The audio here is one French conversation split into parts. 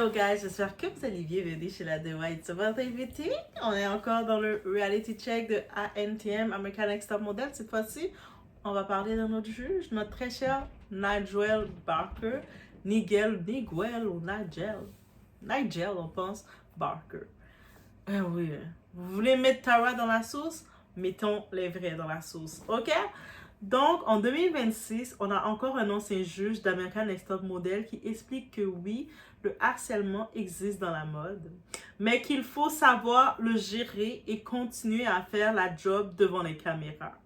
Hello guys, j'espère que vous allez bien. Bienvenue chez la The White Celebrity. On est encore dans le reality check de ANTM, American Next Top Model. Cette fois-ci, on va parler de notre juge, notre très cher Nigel Barker. Nigel ou Nigel, on pense, Barker. Ah oui, vous voulez mettre Tara dans la sauce? Mettons les vrais dans la sauce, ok? Donc, en 2026, on a encore un ancien juge d'American Next Top Model qui explique que oui, le harcèlement existe dans la mode, mais qu'il faut savoir le gérer et continuer à faire la job devant les caméras.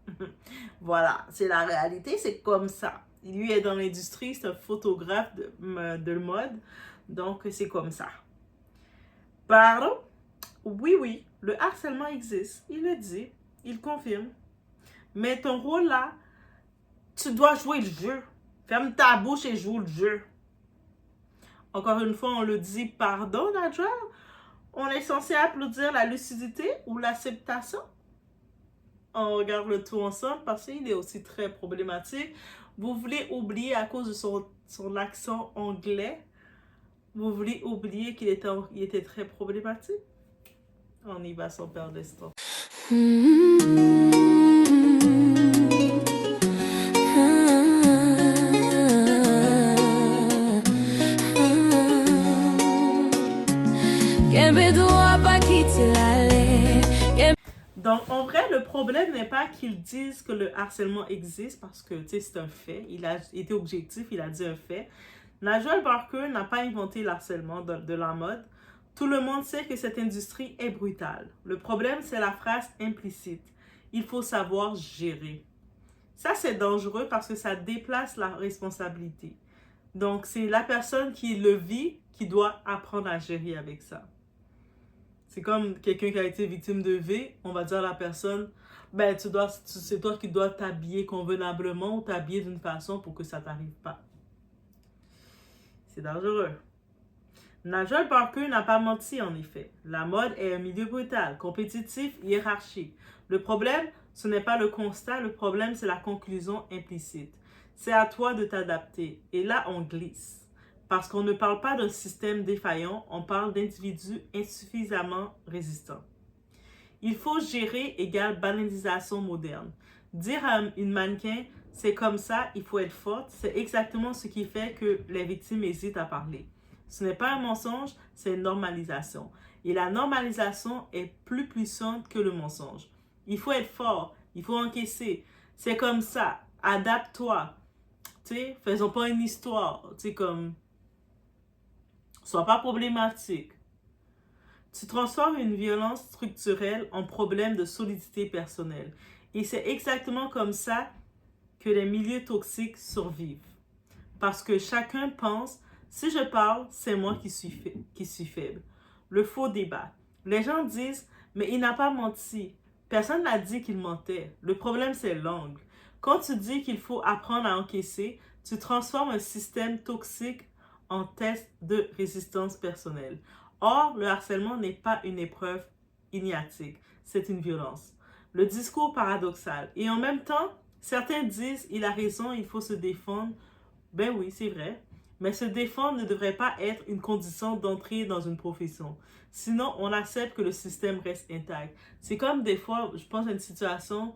Voilà, c'est la réalité, c'est comme ça. Lui est dans l'industrie, c'est un photographe de mode, donc c'est comme ça. Pardon? Oui, le harcèlement existe, il le dit, il confirme. Mais ton rôle là, tu dois jouer le jeu. Ferme ta bouche et joue le jeu. Encore une fois, on le dit, pardon, Nigel. On est censé applaudir la lucidité ou l'acceptation. On regarde le tout ensemble parce qu'il est aussi très problématique. Vous voulez oublier à cause de son accent anglais. Vous voulez oublier qu'il était très problématique. On y va sans perdre de temps. Donc, en vrai, le problème n'est pas qu'ils disent que le harcèlement existe parce que, tu sais, c'est un fait. Il a été objectif, il a dit un fait. Nigel Barker n'a pas inventé l'harcèlement de la mode. Tout le monde sait que cette industrie est brutale. Le problème, c'est la phrase implicite. Il faut savoir gérer. Ça, c'est dangereux parce que ça déplace la responsabilité. Donc, c'est la personne qui le vit qui doit apprendre à gérer avec ça. C'est comme quelqu'un qui a été victime de V, on va dire à la personne, ben c'est toi qui dois t'habiller convenablement ou t'habiller d'une façon pour que ça t'arrive pas. C'est dangereux. Nigel Barker n'a pas menti en effet. La mode est un milieu brutal, compétitif, hiérarchique. Le problème, ce n'est pas le constat, le problème c'est la conclusion implicite. C'est à toi de t'adapter. Et là, on glisse. Parce qu'on ne parle pas d'un système défaillant, on parle d'individus insuffisamment résistants. Il faut gérer égale banalisation moderne. Dire à une mannequin, c'est comme ça, il faut être forte, c'est exactement ce qui fait que les victimes hésitent à parler. Ce n'est pas un mensonge, c'est une normalisation. Et la normalisation est plus puissante que le mensonge. Il faut être fort, il faut encaisser. C'est comme ça, adapte-toi. Tu sais, faisons pas une histoire, tu sais, comme... Sois pas problématique. Tu transformes une violence structurelle en problème de solidité personnelle. Et c'est exactement comme ça que les milieux toxiques survivent. Parce que chacun pense, si je parle, c'est moi qui suis faible. Le faux débat. Les gens disent, mais il n'a pas menti. Personne n'a dit qu'il mentait. Le problème, c'est l'angle. Quand tu dis qu'il faut apprendre à encaisser, tu transformes un système toxique en test de résistance personnelle. Or, le harcèlement n'est pas une épreuve ignatique, c'est une violence. Le discours paradoxal. Et en même temps, certains disent, il a raison, il faut se défendre. Ben oui, c'est vrai. Mais se défendre ne devrait pas être une condition d'entrer dans une profession. Sinon, on accepte que le système reste intact. C'est comme des fois, je pense à une situation,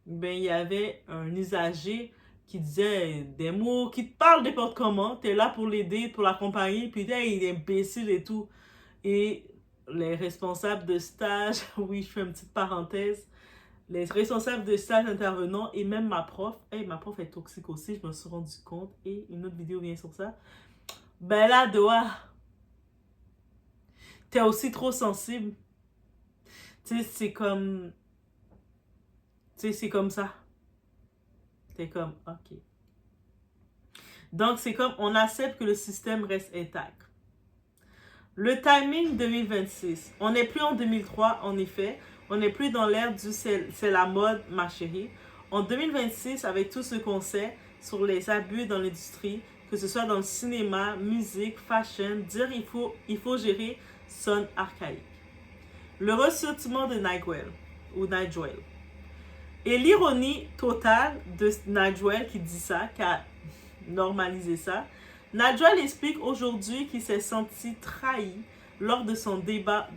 ben il y avait un usager qui disait des mots, qui te parle n'importe comment, t'es là pour l'aider, pour l'accompagner, puis là, il est imbécile et tout. Et les responsables de stage, oui, je fais une petite parenthèse, les responsables de stage intervenants et même ma prof est toxique aussi, je me suis rendu compte, et une autre vidéo vient sur ça. Ben là, Doa, t'es aussi trop sensible. Tu sais, c'est comme... Tu sais, c'est comme ça. T'es comme, ok. Donc, c'est comme, on accepte que le système reste intact. Le timing 2026. On n'est plus en 2003, en effet. On n'est plus dans l'ère du c'est la mode, ma chérie. En 2026, avec tout ce qu'on sait sur les abus dans l'industrie, que ce soit dans le cinéma, musique, fashion, dire il faut gérer sonne archaïque. Le ressortiment de Nigel. Et l'ironie totale de Nigel qui dit ça, qui a normalisé ça, Najwal explique aujourd'hui qu'il s'est senti trahi lors de son départ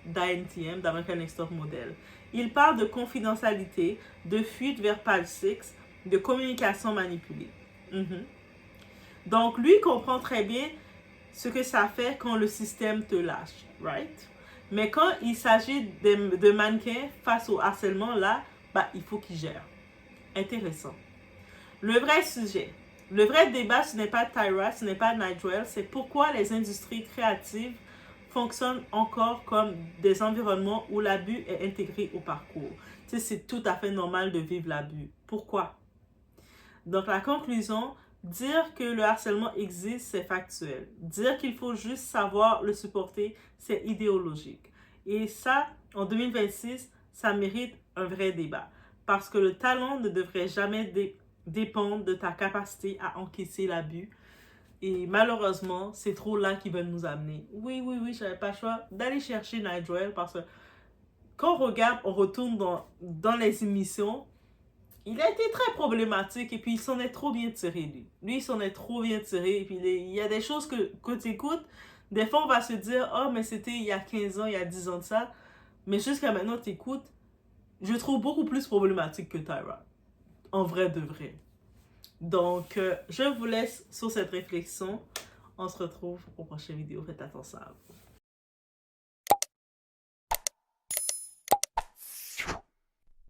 d'ANTM, d'American Next Top Model. Il parle de confidentialité, de fuite vers Page 6, de communication manipulée. Donc, lui comprend très bien ce que ça fait quand le système te lâche, right? Mais quand il s'agit de mannequins face au harcèlement, là, il faut qu'il gère. Intéressant. Le vrai sujet, le vrai débat, ce n'est pas Tyra, ce n'est pas Najwal, c'est pourquoi les industries créatives fonctionnent encore comme des environnements où l'abus est intégré au parcours. Tu sais, c'est tout à fait normal de vivre l'abus. Pourquoi? Donc, la conclusion, dire que le harcèlement existe, c'est factuel. Dire qu'il faut juste savoir le supporter, c'est idéologique. Et ça, en 2026, ça mérite un vrai débat. Parce que le talent ne devrait jamais dépendre de ta capacité à encaisser l'abus. Et malheureusement, c'est trop là qu'ils veulent nous amener. Oui, j'avais pas le choix d'aller chercher Najwal parce que quand on regarde, on retourne dans les émissions, il a été très problématique et puis il s'en est trop bien tiré, lui. Lui, il s'en est trop bien tiré et puis il y a des choses que tu écoutes, des fois on va se dire, oh, mais c'était il y a 15 ans, il y a 10 ans de ça. Mais jusqu'à maintenant, tu écoutes, je trouve beaucoup plus problématique que Tyra. En vrai de vrai. Donc, je vous laisse sur cette réflexion. On se retrouve aux prochaines vidéos. Faites attention à vous.